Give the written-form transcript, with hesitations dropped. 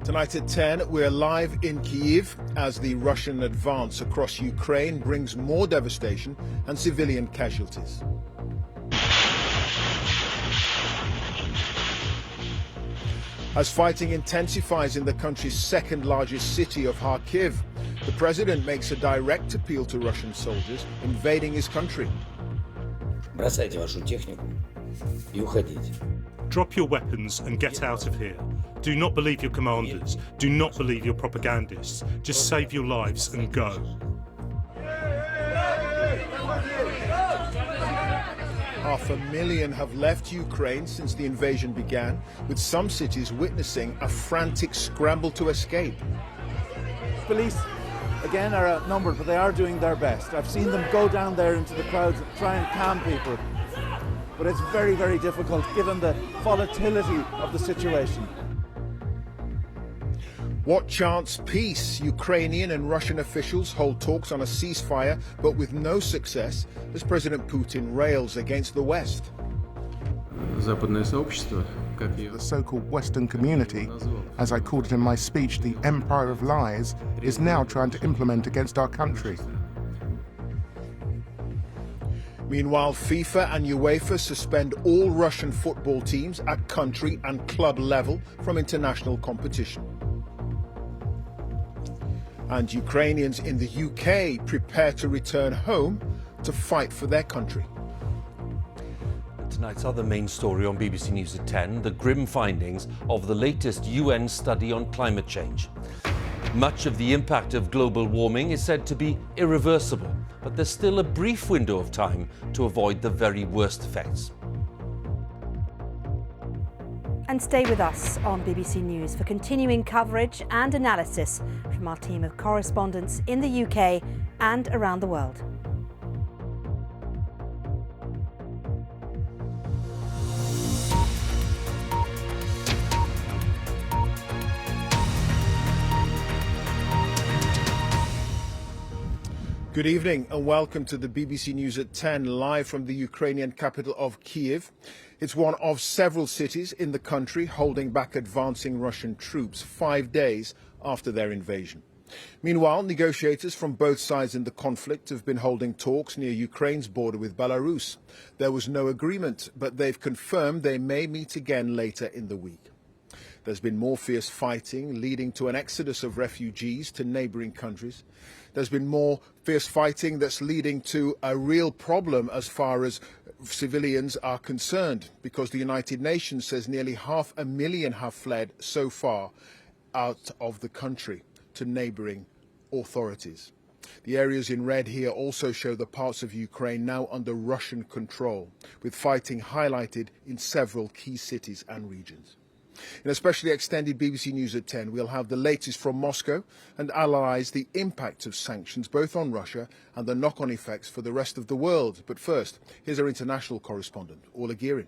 Tonight at 10, we're live in Kyiv as the Russian advance across Ukraine brings more devastation and civilian casualties. As fighting intensifies in the country's second largest city of Kharkiv, the president makes a direct appeal to Russian soldiers invading his country. Бросайте вашу технику и уходите. Drop your weapons and get out of here. Do not believe your commanders. Do not believe your propagandists. Just save your lives and go. Half a million have left Ukraine since the invasion began, with some cities witnessing a frantic scramble to escape. Police, again, are outnumbered, but they are doing their best. I've seen them go down there into the crowds and try and calm people. But it's very, very difficult given the volatility of the situation. What chance peace? Ukrainian and Russian officials hold talks on a ceasefire, but with no success, as President Putin rails against the West. The so-called Western community, as I called it in my speech, the empire of lies, is now trying to implement against our country. Meanwhile, FIFA and UEFA suspend all Russian football teams at country and club level from international competition. And Ukrainians in the UK prepare to return home to fight for their country. Tonight's other main story on BBC News at 10, the grim findings of the latest UN study on climate change. Much of the impact of global warming is said to be irreversible, but there's still a brief window of time to avoid the very worst effects. And stay with us on BBC News for continuing coverage and analysis from our team of correspondents in the UK and around the world. Good evening and welcome to the BBC News at 10, live from the Ukrainian capital of Kyiv. It's one of several cities in the country holding back advancing Russian troops 5 days after their invasion. Meanwhile, negotiators from both sides in the conflict have been holding talks near Ukraine's border with Belarus. There was no agreement, but they've confirmed they may meet again later in the week. There's been more fierce fighting, leading to an exodus of refugees to neighbouring countries. There's been more fierce fighting that's leading to a real problem as far as civilians are concerned, because the United Nations says nearly 500,000 have fled so far out of the country to neighbouring authorities. The areas in red here also show the parts of Ukraine now under Russian control, with fighting highlighted in several key cities and regions. In a specially extended BBC News at 10, we'll have the latest from Moscow and analyse the impact of sanctions both on Russia and the knock-on effects for the rest of the world. But first, here's our international correspondent, Orla Gearin.